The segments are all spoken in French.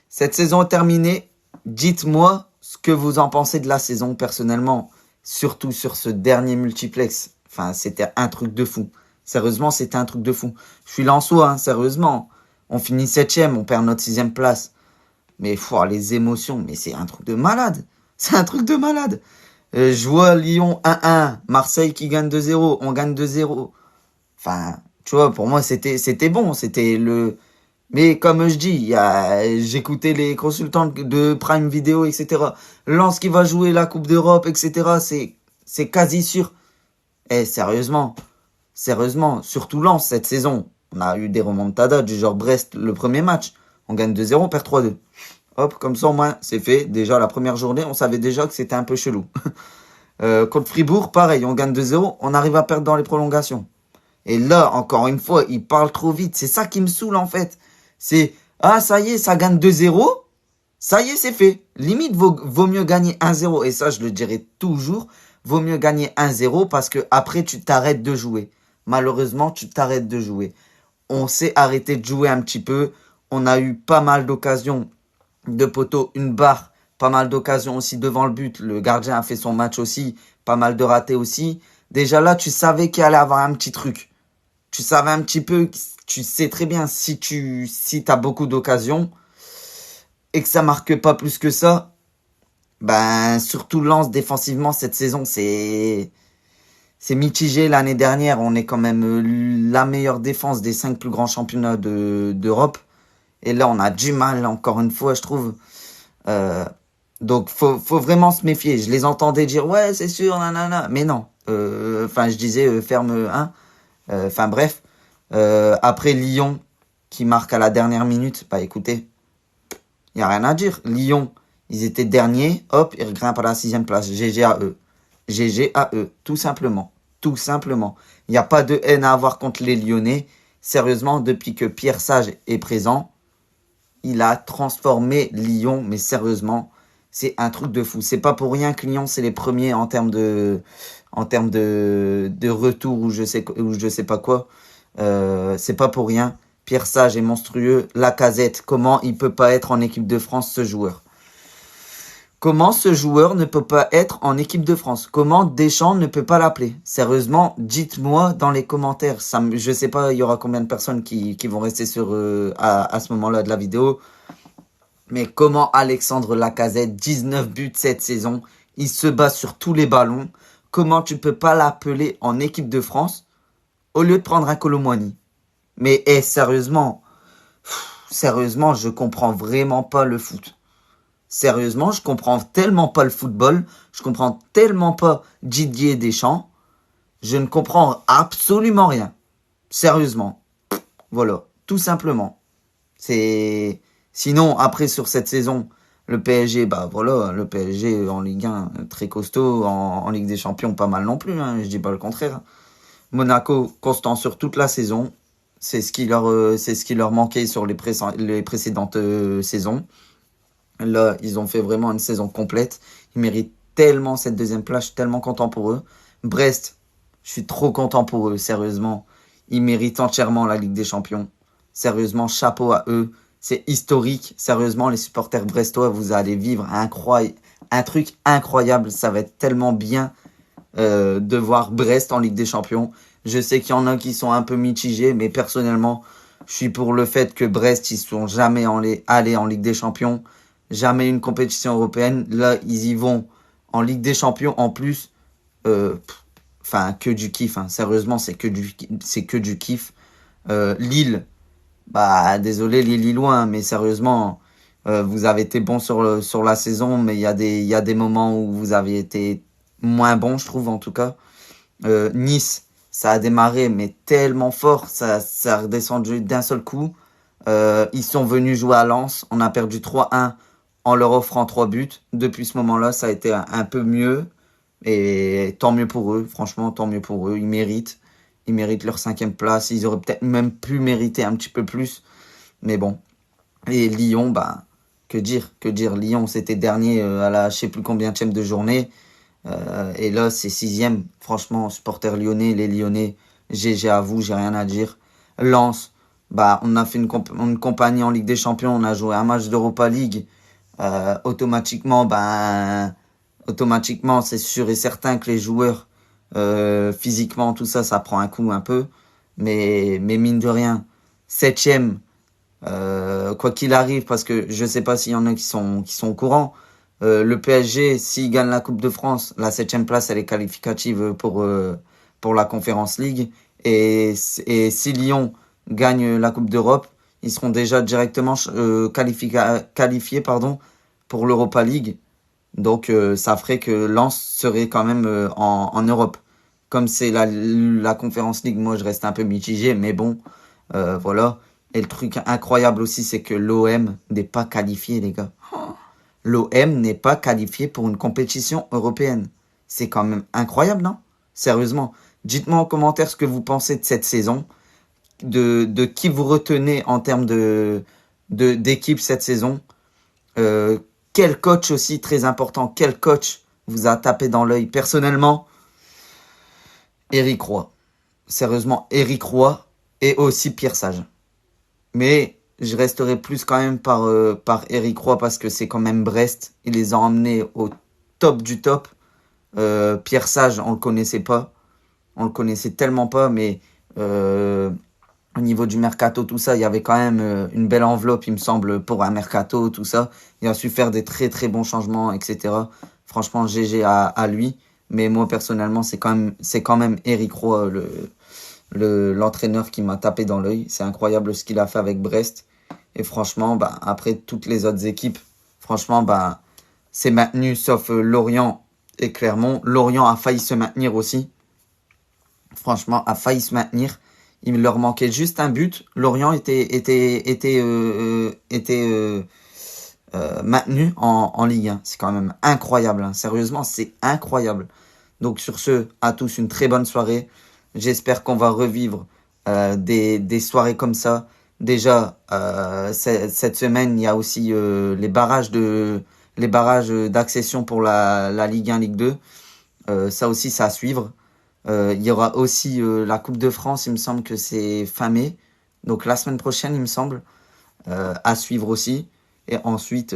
Cette saison est terminée. Dites-moi ce que vous en pensez de la saison personnellement. Surtout sur ce dernier multiplex. Enfin, c'était un truc de fou. Sérieusement, c'était un truc de fou. Je suis Lensois, hein, sérieusement. On finit 7ème, on perd notre 6ème place. Mais les émotions, mais c'est un truc de malade. C'est un truc de malade. Je vois Lyon 1-1, Marseille qui gagne 2-0, on gagne 2-0. Enfin, tu vois, pour moi, c'était bon. C'était le... Mais comme je dis, j'écoutais les consultants de Prime Video, etc. Lens qui va jouer la Coupe d'Europe, etc. C'est quasi sûr. Sérieusement, surtout Lens cette saison. On a eu des remontadas du genre Brest le premier match. On gagne 2-0, on perd 3-2. Hop, comme ça au moins c'est fait. Déjà la première journée, on savait déjà que c'était un peu chelou. Contre Fribourg, pareil, on gagne 2-0, on arrive à perdre dans les prolongations. Et là, encore une fois, il parle trop vite. C'est ça qui me saoule en fait. C'est, ça y est, ça gagne 2-0. Ça y est, c'est fait. Limite, vaut mieux gagner 1-0. Et ça, je le dirai toujours. Vaut mieux gagner 1-0 parce que après, tu t'arrêtes de jouer. Malheureusement, tu t'arrêtes de jouer. On s'est arrêté de jouer un petit peu. On a eu pas mal d'occasions de poteau, une barre. Pas mal d'occasions aussi devant le but. Le gardien a fait son match aussi. Pas mal de ratés aussi. Déjà là, tu savais qu'il allait avoir un petit truc. Tu savais un petit peu, tu sais très bien si t'as beaucoup d'occasions et que ça marque pas plus que ça, ben surtout Lens défensivement cette saison c'est mitigé. L'année dernière on est quand même la meilleure défense des 5 plus grands championnats d'Europe et là on a du mal encore une fois je trouve. Donc faut vraiment se méfier. Je les entendais dire ouais c'est sûr nanana mais non. Enfin je disais ferme hein. Enfin bref. Après Lyon qui marque à la dernière minute, bah écoutez, il n'y a rien à dire. Lyon, ils étaient derniers, hop, ils grimpent à la 6ème place. GG à eux. GG à eux, tout simplement. Tout simplement. Il n'y a pas de haine à avoir contre les Lyonnais. Sérieusement, depuis que Pierre Sage est présent, il a transformé Lyon, mais sérieusement, c'est un truc de fou. C'est pas pour rien que Lyon, c'est les premiers en termes de retour ou je sais pas quoi. C'est pas pour rien. Pierre Sage est monstrueux. Lacazette, comment il peut pas être en équipe de France ce joueur? Comment ce joueur ne peut pas être en équipe de France? Comment Deschamps ne peut pas l'appeler? Sérieusement, dites-moi dans les commentaires. Je sais pas, il y aura combien de personnes qui vont rester sur à ce moment-là de la vidéo. Mais comment Alexandre Lacazette, 19 buts cette saison, il se bat sur tous les ballons. Comment tu peux pas l'appeler en équipe de France au lieu de prendre un Kolo Muani? Mais sérieusement, je comprends vraiment pas le foot. Sérieusement, je comprends tellement pas le football, je comprends tellement pas Didier Deschamps, je ne comprends absolument rien. Sérieusement. Voilà, tout simplement. C'est sinon après sur cette saison, le PSG, bah voilà, le PSG en Ligue 1 très costaud, en Ligue des Champions pas mal non plus, hein, je dis pas le contraire. Monaco constant sur toute la saison, c'est ce qui leur manquait sur les précédentes saisons. Là, ils ont fait vraiment une saison complète. Ils méritent tellement cette deuxième place. Je suis tellement content pour eux. Brest, je suis trop content pour eux, sérieusement. Ils méritent entièrement la Ligue des Champions. Sérieusement, chapeau à eux. C'est historique. Sérieusement, les supporters brestois, vous allez vivre un truc incroyable. Ça va être tellement bien de voir Brest en Ligue des Champions. Je sais qu'il y en a qui sont un peu mitigés, mais personnellement, je suis pour le fait que Brest, ils sont jamais allés en Ligue des Champions. Jamais une compétition européenne. Là, ils y vont en Ligue des Champions en plus. Enfin, que du kiff. Hein. Sérieusement, c'est que du kiff. Lille, bah désolé les Lillois, mais sérieusement, vous avez été bons sur la saison, mais il y a des moments où vous avez été moins bons, je trouve en tout cas. Nice, ça a démarré, mais tellement fort, ça a redescendu d'un seul coup. Ils sont venus jouer à Lens, on a perdu 3-1 en leur offrant 3 buts. Depuis ce moment-là, ça a été un peu mieux. Et tant mieux pour eux, franchement, tant mieux pour eux. Ils méritent leur 5ème place. Ils auraient peut-être même pu mériter un petit peu plus. Mais bon. Et Lyon, bah, que dire? Lyon, c'était dernier à la je sais plus combienième de journée. Et là, c'est 6ème. Franchement, supporters lyonnais, les Lyonnais, GG à vous, j'ai rien à dire. Lens, Bah, on a fait une compagnie en Ligue des Champions, on a joué un match d'Europa League. Automatiquement, c'est sûr et certain que les joueurs, physiquement, tout ça, ça prend un coup un peu. Mais mine de rien, septième, quoi qu'il arrive, parce que je sais pas s'il y en a qui sont au courant. Le PSG, s'il gagne la Coupe de France, la septième place, elle est qualificative pour la Conference League. Et si Lyon gagne la Coupe d'Europe, ils seront déjà directement qualifiés pour l'Europa League. Donc ça ferait que Lens serait quand même en Europe. Comme c'est la Conference League, moi je reste un peu mitigé, mais bon, voilà. Et le truc incroyable aussi, c'est que l'OM n'est pas qualifié, les gars. L'OM n'est pas qualifié pour une compétition européenne. C'est quand même incroyable, non? Sérieusement. Dites-moi en commentaire ce que vous pensez de cette saison, de qui vous retenez en termes d'équipe cette saison. Euh, Quel coach aussi très important, quel coach vous a tapé dans l'œil personnellement? Éric Roy. Sérieusement, Éric Roy et aussi Pierre Sage. Mais je resterai plus quand même par Éric Roy parce que c'est quand même Brest. Il les a emmenés au top du top. Pierre Sage, on le connaissait pas. On le connaissait tellement pas, mais au niveau du mercato, tout ça, il y avait quand même une belle enveloppe, il me semble, pour un mercato, tout ça. Il a su faire des très très bons changements, etc. Franchement, GG à lui. Mais moi, personnellement, c'est quand même Éric Roy, l'entraîneur qui m'a tapé dans l'œil. C'est incroyable ce qu'il a fait avec Brest. Et franchement, bah, après toutes les autres équipes, franchement, bah, c'est maintenu, sauf Lorient et Clermont. Lorient a failli se maintenir aussi. Franchement, a failli se maintenir. Il leur manquait juste un but. Lorient était maintenu en Ligue 1. C'est quand même incroyable, hein. Sérieusement, c'est incroyable. Donc sur ce, à tous une très bonne soirée. J'espère qu'on va revivre des soirées comme ça. Déjà, cette semaine, il y a aussi les barrages d'accession pour la Ligue 1, Ligue 2. Ça aussi, c'est à suivre. Il y aura aussi la Coupe de France, il me semble que c'est fin mai. Donc la semaine prochaine, il me semble, à suivre aussi. Et ensuite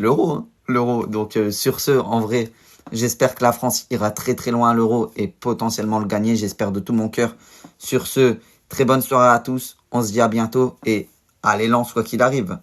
l'Euro, hein. L'Euro. Donc sur ce, en vrai, j'espère que la France ira très très loin à l'Euro et potentiellement le gagner. J'espère de tout mon cœur. Sur ce, très bonne soirée à tous. On se dit à bientôt et allez lance quoi qu'il arrive.